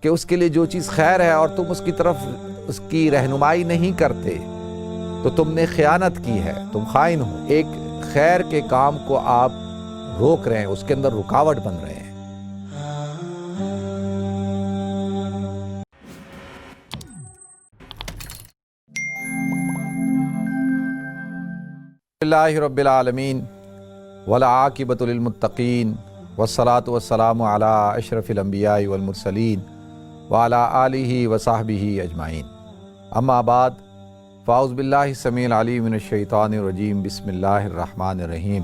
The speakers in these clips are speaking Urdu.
کہ اس کے لیے جو چیز خیر ہے اور تم اس کی طرف اس کی رہنمائی نہیں کرتے تو تم نے خیانت کی ہے، تم خائن ہو۔ ایک خیر کے کام کو آپ روک رہے ہیں، اس کے اندر رکاوٹ بن رہے ہیں۔ اللہ رب العالمین والعاقبۃ للمتقین والصلاۃ والسلام علی اشرف الانبیاء والمرسلین وعلی آلہ وصحبہ اجمعین، اما بعد فاعوذ باللہ السمیع العلیم من الشیطان الرجیم، بسم اللہ الرحمن الرحیم۔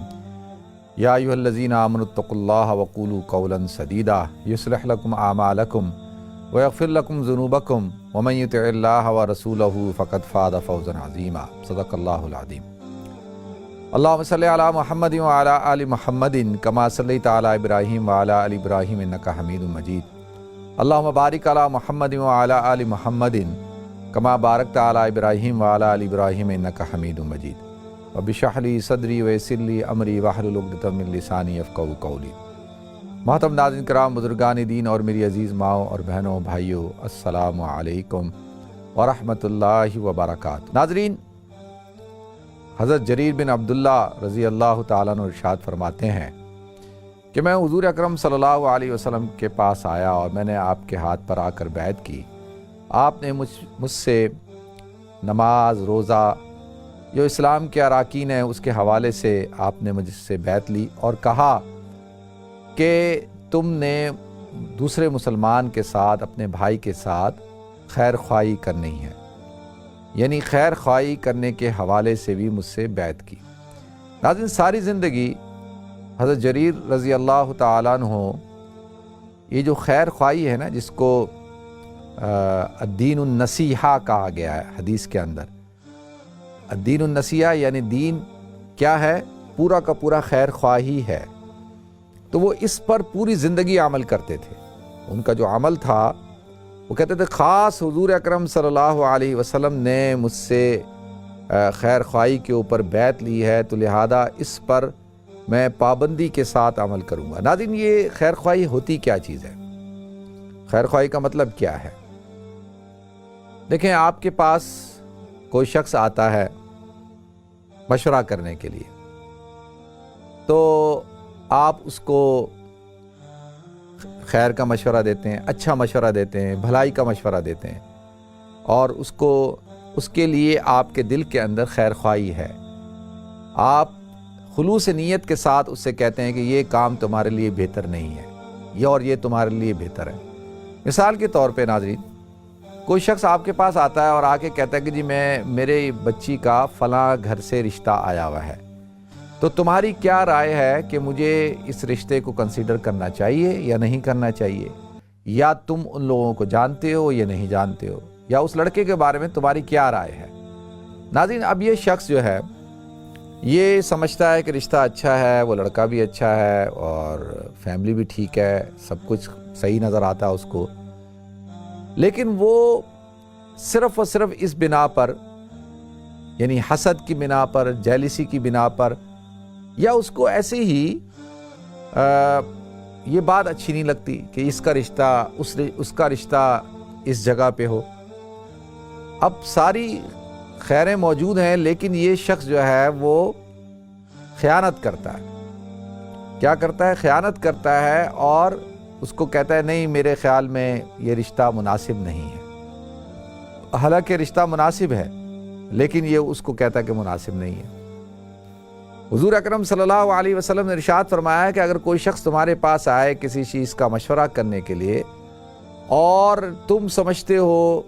یا ایھا الذین آمنوا اتقوا اللہ وقولوا قولا سدیدا یصلح لکم اعمالکم ویغفر لکم ذنوبکم ومن یطع اللہ ورسولہ فقد فاز فوزا عظیما، صدق اللہ العظیم۔ اللہم صلی علی محمد وعلی آل محمد کما صلیت علی ابراہیم وعلی آل ابراہیم انک حمید مجید۔ اللہم بارک علی محمد وعلی آل محمد کما بارکت علی ابراہیم وعلی آل ابراہیم انک حمید مجید۔ رب اشرح لی صدری ویسر لی امری واحلل عقدۃ من لسانی یفقہوا قولی۔ محترم ناظرین کرام، بزرگان دین اور میری عزیز ماؤں اور بہنوں بھائیوں، السلام علیکم ورحمۃ اللہ وبرکاتہ۔ ناظرین، حضرت جریر بن عبداللہ رضی اللہ تعالیٰ عنہ ارشاد فرماتے ہیں کہ میں حضور اکرم صلی اللہ علیہ وسلم کے پاس آیا اور میں نے آپ کے ہاتھ پر آ کر بیعت کی۔ آپ نے مجھ سے نماز، روزہ، جو اسلام کے اراکین ہیں اس کے حوالے سے آپ نے مجھ سے بیعت لی اور کہا کہ تم نے دوسرے مسلمان کے ساتھ، اپنے بھائی کے ساتھ خیر خواہی کرنی ہے، یعنی خیر خواہی کرنے کے حوالے سے بھی مجھ سے بیعت کی۔ ناظرین، ساری زندگی حضرت جریر رضی اللہ تعالیٰ عنہ یہ جو خیر خواہی ہے نا، جس کو الدین النصیحہ کہا گیا ہے حدیث کے اندر، الدین النصیحہ یعنی دین کیا ہے؟ پورا کا پورا خیر خواہی ہے۔ تو وہ اس پر پوری زندگی عمل کرتے تھے۔ ان کا جو عمل تھا وہ کہتے تھے خاص حضور اکرم صلی اللہ علیہ وسلم نے مجھ سے خیر خواہی کے اوپر بیعت لی ہے، تو لہذا اس پر میں پابندی کے ساتھ عمل کروں گا۔ ناظرین، یہ خیر خواہی ہوتی کیا چیز ہے؟ خیر خواہی کا مطلب کیا ہے؟ دیکھیں، آپ کے پاس کوئی شخص آتا ہے مشورہ کرنے کے لیے، تو آپ اس کو خیر کا مشورہ دیتے ہیں، اچھا مشورہ دیتے ہیں، بھلائی کا مشورہ دیتے ہیں، اور اس کے لیے آپ کے دل کے اندر خیر خواہی ہے۔ آپ خلوص نیت کے ساتھ اس سے کہتے ہیں کہ یہ کام تمہارے لیے بہتر نہیں ہے، یہ اور یہ تمہارے لیے بہتر ہے۔ مثال کے طور پہ ناظرین، کوئی شخص آپ کے پاس آتا ہے اور آ کے کہتا ہے کہ جی میرے بچی کا فلاں گھر سے رشتہ آیا ہوا ہے، تو تمہاری کیا رائے ہے کہ مجھے اس رشتے کو کنسیڈر کرنا چاہیے یا نہیں کرنا چاہیے؟ یا تم ان لوگوں کو جانتے ہو یا نہیں جانتے ہو؟ یا اس لڑکے کے بارے میں تمہاری کیا رائے ہے؟ ناظرین، اب یہ شخص جو ہے یہ سمجھتا ہے کہ رشتہ اچھا ہے، وہ لڑکا بھی اچھا ہے اور فیملی بھی ٹھیک ہے، سب کچھ صحیح نظر آتا ہے اس کو، لیکن وہ صرف اور صرف اس بنا پر، یعنی حسد کی بنا پر، جیلسی کی بنا پر، یا اس کو ایسے ہی یہ بات اچھی نہیں لگتی کہ اس کا رشتہ اس کا رشتہ اس جگہ پہ ہو۔ اب ساری خیریں موجود ہیں، لیکن یہ شخص جو ہے وہ خیانت کرتا ہے۔ کیا کرتا ہے؟ خیانت کرتا ہے اور اس کو کہتا ہے نہیں، میرے خیال میں یہ رشتہ مناسب نہیں ہے، حالانکہ رشتہ مناسب ہے، لیکن یہ اس کو کہتا ہے کہ مناسب نہیں ہے۔ حضور اکرم صلی اللہ علیہ وسلم نے ارشاد فرمایا ہے کہ اگر کوئی شخص تمہارے پاس آئے کسی چیز کا مشورہ کرنے کے لیے اور تم سمجھتے ہو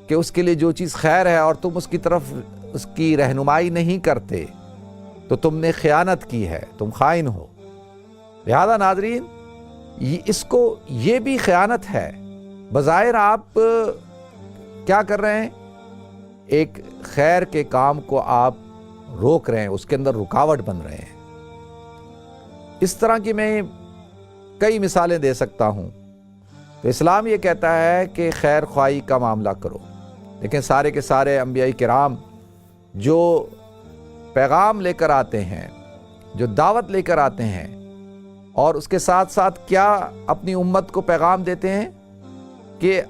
کہ اس کے لیے جو چیز خیر ہے اور تم اس کی طرف اس کی رہنمائی نہیں کرتے تو تم نے خیانت کی ہے، تم خائن ہو۔ لہذا ناظرین، اس کو یہ بھی خیانت ہے۔ بظاہر آپ کیا کر رہے ہیں؟ ایک خیر کے کام کو آپ روک رہے ہیں، اس کے اندر رکاوٹ بن رہے ہیں۔ اس طرح کی میں کئی مثالیں دے سکتا ہوں۔ تو اسلام یہ کہتا ہے کہ خیر خواہی کا معاملہ کرو، لیکن سارے کے سارے انبیاء کرام جو پیغام لے کر آتے ہیں، جو دعوت لے کر آتے ہیں، اور اس کے ساتھ ساتھ کیا اپنی امت کو پیغام دیتے ہیں کہ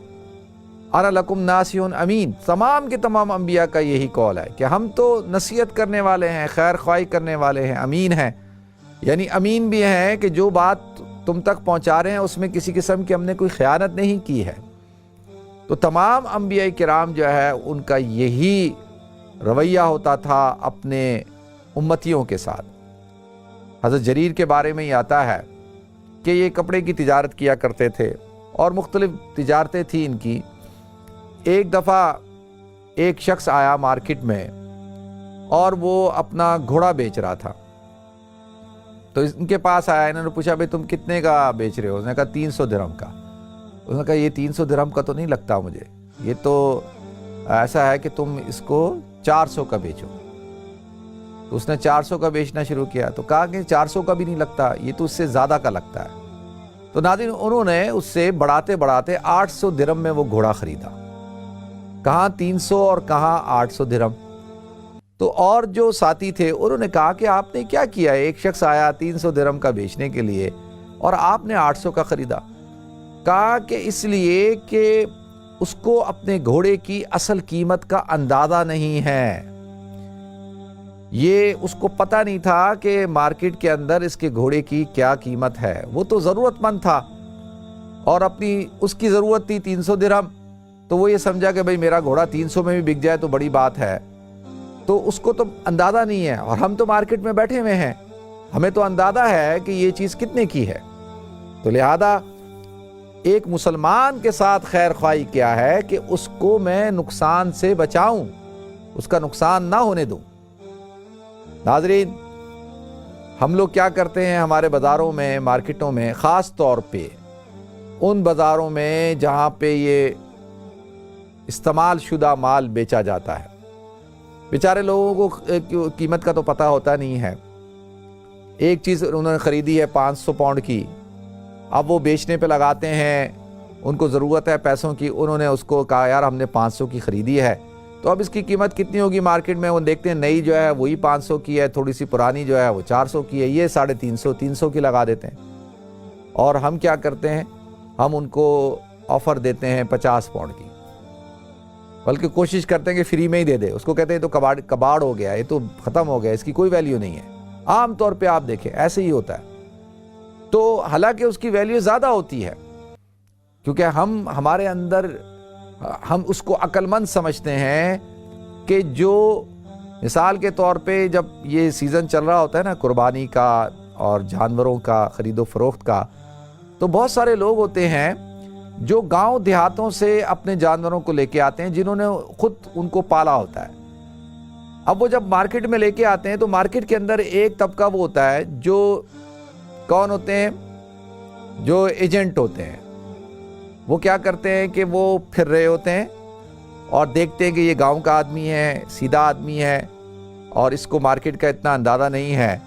انا لکم ناصح امین، تمام کے تمام انبیاء کا یہی قول ہے کہ ہم تو نصیحت کرنے والے ہیں، خیر خواہی کرنے والے ہیں، امین ہیں، یعنی امین بھی ہیں کہ جو بات تم تک پہنچا رہے ہیں اس میں کسی قسم کی ہم نے کوئی خیانت نہیں کی ہے۔ تو تمام انبیاء کرام جو ہے ان کا یہی رویہ ہوتا تھا اپنے امتیوں کے ساتھ۔ حضرت جریر کے بارے میں یہ آتا ہے کہ یہ کپڑے کی تجارت کیا کرتے تھے اور مختلف تجارتیں تھیں ان کی۔ ایک دفعہ ایک شخص آیا مارکیٹ میں اور وہ اپنا گھوڑا بیچ رہا تھا، تو ان کے پاس آیا، انہوں نے پوچھا بھئی تم کتنے کا بیچ رہے ہو؟ اس نے کہا 300 درہم کا۔ اس نے کہا یہ 300 درہم کا تو نہیں لگتا مجھے، یہ تو ایسا ہے کہ تم اس کو 400 کا بیچو۔ تو اس نے 400 کا بیچنا شروع کیا، تو کہا کہ 400 کا بھی نہیں لگتا، یہ تو اس سے زیادہ کا لگتا ہے۔ تو ناظرین انہوں نے اس سے بڑھاتے بڑھاتے 800 درہم میں وہ گھوڑا خریدا، کہاں 300 اور کہاں 800 درہم۔ تو اور جو ساتھی تھے انہوں نے کہا کہ آپ نے کیا کیا ہے، ایک شخص آیا 300 درہم کا بیچنے کے لیے اور آپ نے 800 کا خریدا۔ کہا کہ اس لیے کہ اس کو اپنے گھوڑے کی اصل قیمت کا اندازہ نہیں ہے، یہ اس کو پتہ نہیں تھا کہ مارکیٹ کے اندر اس کے گھوڑے کی کیا قیمت ہے۔ وہ تو ضرورت مند تھا اور اپنی اس کی ضرورت تھی 300 درہم، تو وہ یہ سمجھا کہ بھئی میرا گھوڑا 300 میں بھی بک جائے تو بڑی بات ہے۔ تو اس کو تو اندازہ نہیں ہے، اور ہم تو مارکیٹ میں بیٹھے ہوئے ہیں، ہمیں تو اندازہ ہے کہ یہ چیز کتنے کی ہے۔ تو لہذا ایک مسلمان کے ساتھ خیر خواہی کیا ہے کہ اس کو میں نقصان سے بچاؤں، اس کا نقصان نہ ہونے دوں۔ ناظرین ہم لوگ کیا کرتے ہیں ہمارے بازاروں میں، مارکیٹوں میں، خاص طور پہ ان بازاروں میں جہاں پہ یہ استعمال شدہ مال بیچا جاتا ہے، بیچارے لوگوں کو قیمت کا تو پتہ ہوتا نہیں ہے۔ ایک چیز انہوں نے خریدی ہے 500 پاؤنڈ کی، اب وہ بیچنے پہ لگاتے ہیں، ان کو ضرورت ہے پیسوں کی، انہوں نے اس کو کہا یار ہم نے 500 کی خریدی ہے، تو اب اس کی قیمت کتنی ہوگی مارکیٹ میں؟ وہ دیکھتے ہیں نئی جو ہے وہی 500 کی ہے، تھوڑی سی پرانی جو ہے وہ 400 کی ہے، یہ 350 300 کی لگا دیتے ہیں۔ اور ہم کیا کرتے ہیں، ہم ان کو آفر دیتے ہیں 50 پاؤنڈ کی، بلکہ کوشش کرتے ہیں کہ فری میں ہی دے دے، اس کو کہتے ہیں تو کباڑ ہو گیا، یہ تو ختم ہو گیا، اس کی کوئی ویلیو نہیں ہے۔ عام طور پہ آپ دیکھیں ایسے ہی ہوتا ہے، تو حالانکہ اس کی ویلیو زیادہ ہوتی ہے، کیونکہ ہمارے اندر ہم اس کو عقل مند سمجھتے ہیں کہ جو مثال کے طور پہ جب یہ سیزن چل رہا ہوتا ہے نا قربانی کا اور جانوروں کا خرید و فروخت کا، تو بہت سارے لوگ ہوتے ہیں جو گاؤں دیہاتوں سے اپنے جانوروں کو لے کے آتے ہیں، جنہوں نے خود ان کو پالا ہوتا ہے۔ اب وہ جب مارکیٹ میں لے کے آتے ہیں تو مارکیٹ کے اندر ایک طبقہ وہ ہوتا ہے جو کون ہوتے ہیں، جو ایجنٹ ہوتے ہیں۔ وہ کیا کرتے ہیں کہ وہ پھر رہے ہوتے ہیں اور دیکھتے ہیں کہ یہ گاؤں کا آدمی ہے، سیدھا آدمی ہے اور اس کو مارکیٹ کا اتنا اندازہ نہیں ہے،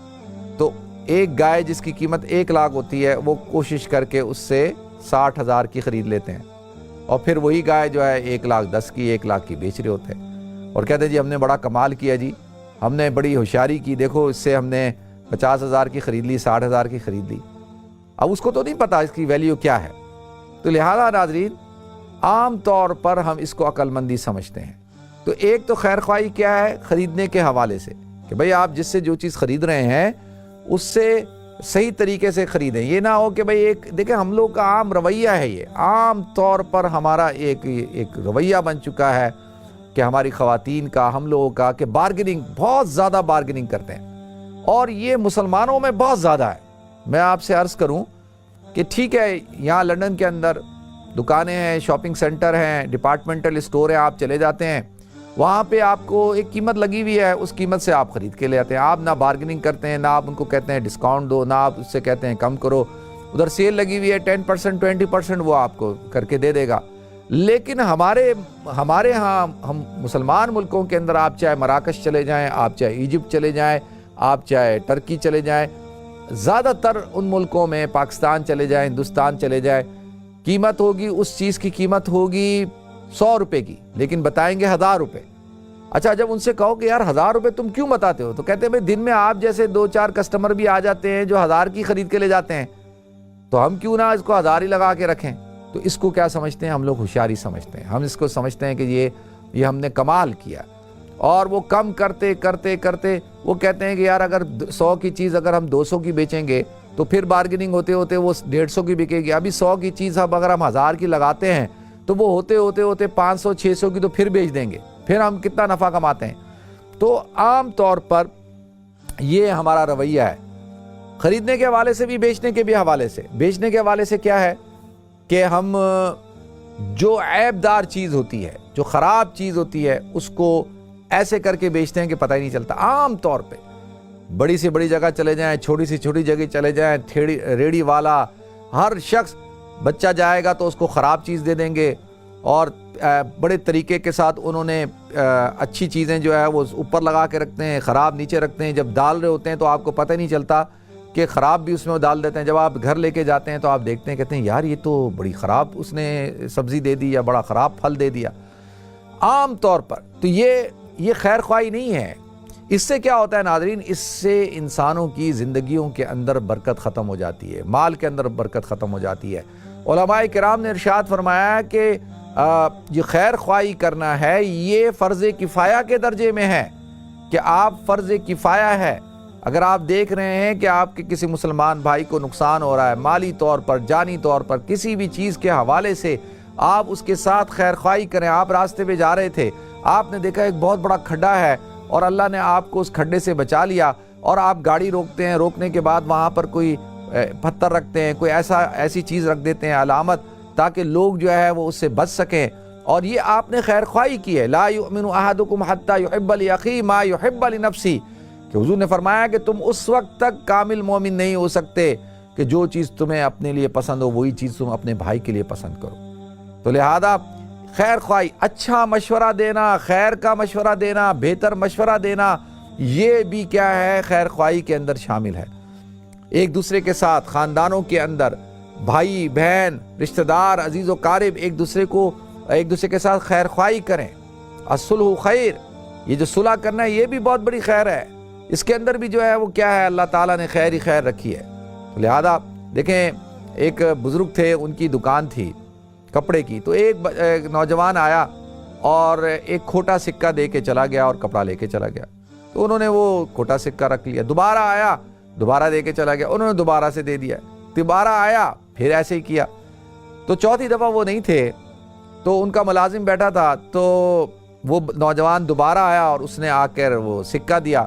تو ایک گائے جس کی قیمت 1 لاکھ ہوتی ہے وہ کوشش کر کے اس سے 60,000 کی خرید لیتے ہیں، اور پھر وہی گائے جو ہے 1,10,000 کی 1 لاکھ کی بیچ رہے ہوتے ہیں، اور کہتے ہیں جی ہم نے بڑا کمال کیا، جی ہم نے بڑی ہوشیاری کی، دیکھو اس سے ہم نے 50,000 کی خرید لی، 60,000 کی خرید لی۔ اب اس کو تو نہیں پتا اس کی ویلیو کیا ہے۔ تو لہذا ناظرین عام طور پر ہم اس کو عقل مندی سمجھتے ہیں۔ تو ایک تو خیر خواہی کیا ہے خریدنے کے حوالے سے، کہ بھئی آپ جس سے جو چیز خرید رہے ہیں اس سے صحیح طریقے سے خریدیں، یہ نہ ہو کہ بھئی ایک دیکھیں ہم لوگ کا عام رویہ ہے، یہ عام طور پر ہمارا ایک رویہ بن چکا ہے کہ ہماری خواتین کا، ہم لوگوں کا، کہ بارگننگ، بہت زیادہ بارگننگ کرتے ہیں، اور یہ مسلمانوں میں بہت زیادہ ہے۔ میں آپ سے عرض کروں کہ ٹھیک ہے یہاں لندن کے اندر دکانیں ہیں، شاپنگ سینٹر ہیں، ڈپارٹمنٹل اسٹور ہیں، آپ چلے جاتے ہیں، وہاں پہ آپ کو ایک قیمت لگی ہوئی ہے، اس قیمت سے آپ خرید کے لے آتے ہیں، آپ نہ بارگننگ کرتے ہیں، نہ آپ ان کو کہتے ہیں ڈسکاؤنٹ دو، نہ آپ اس سے کہتے ہیں کم کرو، ادھر سیل لگی ہوئی ہے 10% 20% وہ آپ کو کر کے دے دے گا۔ لیکن ہمارے ہاں ہم مسلمان ملکوں کے اندر آپ چاہے مراکش چلے جائیں، آپ چاہے ایجپٹ چلے جائیں، آپ چاہے ٹرکی چلے جائیں، زیادہ تر ان ملکوں میں، پاکستان چلے جائیں، ہندوستان چلے جائیں، قیمت ہوگی، اس چیز کی قیمت ہوگی 100 روپے کی، لیکن بتائیں گے 1000 روپے۔ اچھا جب ان سے کہو کہ یار 1000 روپے تم کیوں بتاتے ہو، تو کہتے ہیں بھئی دن میں آپ جیسے 2-4 کسٹمر بھی آ جاتے ہیں جو 1000 کی خرید کے لے جاتے ہیں، تو ہم کیوں نہ اس کو 1000 ہی لگا کے رکھیں۔ تو تو اس کو کیا سمجھتے ہیں ہم لوگ؟ ہوشیاری سمجھتے ہیں. ہم اس کو سمجھتے ہیں کہ یہ ہم نے کمال کیا. اور وہ کم کرتے کرتے کرتے وہ کہتے ہیں کہ یار اگر 100 کی چیز اگر ہم 200 کی بیچیں گے تو پھر بارگیننگ ہوتے ہوتے وہ 150 کی بکے گی. ابھی 100 کی چیز اب اگر ہم 1000 کی لگاتے ہیں تو وہ ہوتے ہوتے 500 600 کی تو پھر بیچ دیں گے. پھر ہم کتنا نفع کماتے ہیں. تو عام طور پر یہ ہمارا رویہ ہے خریدنے کے حوالے سے بھی, بیچنے کے بھی حوالے سے. بیچنے کے حوالے سے کیا ہے کہ ہم جو عیب دار چیز ہوتی ہے, جو خراب چیز ہوتی ہے, اس کو ایسے کر کے بیچتے ہیں کہ پتہ ہی نہیں چلتا. عام طور پہ بڑی سے بڑی جگہ چلے جائیں, چھوٹی سے چھوٹی جگہ چلے جائیں, ریڑھی والا, ہر شخص بچہ جائے گا تو اس کو خراب چیز دے دیں گے. اور بڑے طریقے کے ساتھ انہوں نے اچھی چیزیں جو ہے وہ اوپر لگا کے رکھتے ہیں, خراب نیچے رکھتے ہیں. جب ڈال رہے ہوتے ہیں تو آپ کو پتہ نہیں چلتا کہ خراب بھی اس میں وہ ڈال دیتے ہیں. جب آپ گھر لے کے جاتے ہیں تو آپ دیکھتے ہیں, کہتے ہیں یار یہ تو بڑی خراب اس نے سبزی دے دی یا بڑا خراب پھل دے دیا. عام طور پر تو یہ خیر خواہی نہیں ہے. اس سے کیا ہوتا ہے ناظرین, اس سے انسانوں کی زندگیوں کے اندر برکت ختم ہو جاتی ہے, مال کے اندر برکت ختم ہو جاتی ہے. علماء کرام نے ارشاد فرمایا کہ یہ خیر خواہی کرنا ہے یہ فرض کفایہ کے درجے میں ہے, کہ آپ فرض کفایہ ہے. اگر آپ دیکھ رہے ہیں کہ آپ کے کسی مسلمان بھائی کو نقصان ہو رہا ہے مالی طور پر, جانی طور پر, کسی بھی چیز کے حوالے سے, آپ اس کے ساتھ خیر خواہی کریں. آپ راستے پہ جا رہے تھے, آپ نے دیکھا ایک بہت بڑا کھڈا ہے اور اللہ نے آپ کو اس کھڈے سے بچا لیا, اور آپ گاڑی روکتے ہیں, روکنے کے بعد وہاں پر کوئی پتھر رکھتے ہیں, کوئی ایسی چیز رکھ دیتے ہیں علامت, تاکہ لوگ جو ہے وہ اس سے بچ سکیں. اور یہ آپ نے خیر خواہی کی ہے. لا یؤمن احدکم حتی یحب لاخیہ ما یحب لنفسہ, کہ حضور نے فرمایا کہ تم اس وقت تک کامل مومن نہیں ہو سکتے کہ جو چیز تمہیں اپنے لیے پسند ہو وہی چیز تم اپنے بھائی کے لیے پسند کرو. تو لہذا خیر خواہی, اچھا مشورہ دینا, خیر کا مشورہ دینا, بہتر مشورہ دینا, یہ بھی کیا ہے خیر خواہی کے اندر شامل ہے. ایک دوسرے کے ساتھ خاندانوں کے اندر بھائی بہن رشتہ دار عزیز و قارب ایک دوسرے کے ساتھ خیر خواہی کریں. الصلح خیر, یہ جو صلح کرنا ہے یہ بھی بہت بڑی خیر ہے. اس کے اندر بھی جو ہے وہ کیا ہے اللہ تعالیٰ نے خیر ہی خیر رکھی ہے. تو لہذا دیکھیں ایک بزرگ تھے, ان کی دکان تھی کپڑے کی, تو ایک نوجوان آیا اور ایک کھوٹا سکہ دے کے چلا گیا اور کپڑا لے کے چلا گیا. تو انہوں نے وہ کھوٹا سکہ رکھ لیا. دوبارہ آیا, دوبارہ دے کے چلا گیا, انہوں نے دوبارہ سے دے دیا. دوبارہ آیا, پھر ایسے ہی کیا. تو چوتھی دفعہ وہ نہیں تھے, تو ان کا ملازم بیٹھا تھا, تو وہ نوجوان دوبارہ آیا اور اس نے آ کر وہ سکہ دیا.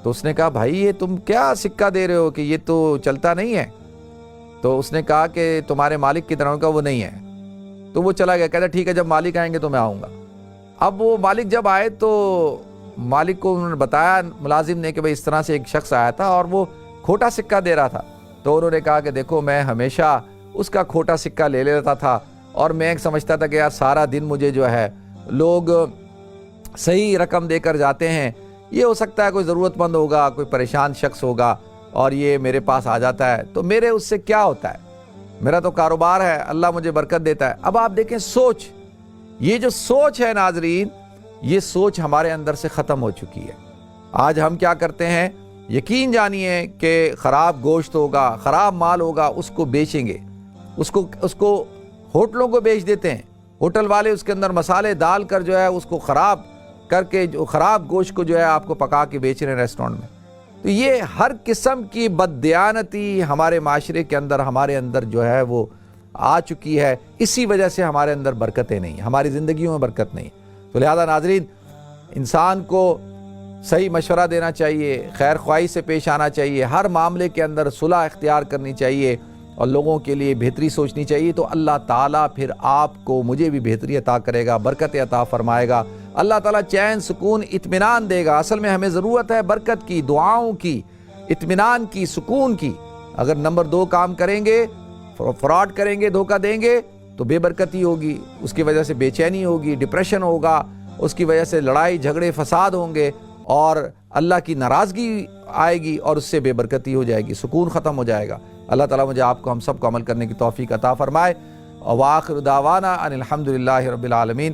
تو اس نے کہا بھائی یہ تم کیا سکہ دے رہے ہو کہ یہ تو چلتا نہیں ہے. تو اس نے کہا کہ تمہارے مالک کی طرح کا وہ نہیں ہے. تو وہ چلا گیا, کہتا ٹھیک ہے جب مالک آئیں گے تو میں آؤں گا. اب وہ مالک جب آئے تو مالک کو انہوں نے بتایا ملازم نے کہ بھائی اس طرح سے ایک شخص آیا تھا اور وہ کھوٹا سکہ دے رہا تھا. تو انہوں نے کہا کہ دیکھو میں ہمیشہ اس کا کھوٹا سکہ لے لیتا تھا, اور میں سمجھتا تھا کہ یار سارا دن مجھے جو ہے لوگ صحیح رقم دے کر جاتے ہیں, یہ ہو سکتا ہے کوئی ضرورت مند ہوگا, کوئی پریشان شخص ہوگا اور یہ میرے پاس آ جاتا ہے, تو میرے اس سے کیا ہوتا ہے, میرا تو کاروبار ہے, اللہ مجھے برکت دیتا ہے. اب آپ دیکھیں سوچ, یہ جو سوچ ہے ناظرین, یہ سوچ ہمارے اندر سے ختم ہو چکی ہے. آج ہم کیا کرتے ہیں, یقین جانیے کہ خراب گوشت ہوگا, خراب مال ہوگا, اس کو بیچیں گے, اس کو ہوٹلوں کو بیچ دیتے ہیں. ہوٹل والے اس کے اندر مسالے ڈال کر جو ہے اس کو خراب کر کے جو خراب گوشت کو جو ہے آپ کو پکا کے بیچ رہے ہیں ریسٹورنٹ میں. تو یہ ہر قسم کی بددیانتی ہمارے معاشرے کے اندر ہمارے اندر جو ہے وہ آ چکی ہے. اسی وجہ سے ہمارے اندر برکتیں نہیں, ہماری زندگیوں میں برکت نہیں. تو لہذا ناظرین انسان کو صحیح مشورہ دینا چاہیے, خیر خواہی سے پیش آنا چاہیے, ہر معاملے کے اندر صلح اختیار کرنی چاہیے اور لوگوں کے لیے بہتری سوچنی چاہیے. تو اللہ تعالیٰ پھر آپ کو مجھے بھی بہتری عطا کرے گا, برکت عطا فرمائے گا. اللہ تعالیٰ چین سکون اطمینان دے گا. اصل میں ہمیں ضرورت ہے برکت کی, دعاؤں کی, اطمینان کی, سکون کی. اگر نمبر 2 کام کریں گے, فراڈ کریں گے, دھوکہ دیں گے, تو بے برکتی ہوگی, اس کی وجہ سے بے چینی ہوگی, ڈپریشن ہوگا, اس کی وجہ سے لڑائی جھگڑے فساد ہوں گے, اور اللہ کی ناراضگی آئے گی, اور اس سے بے برکتی ہو جائے گی, سکون ختم ہو جائے گا. اللہ تعالیٰ مجھے آپ کو ہم سب کو عمل کرنے کی توفیق عطا فرمائے. وآخر دعوانا ان الحمد للہ رب العالمین.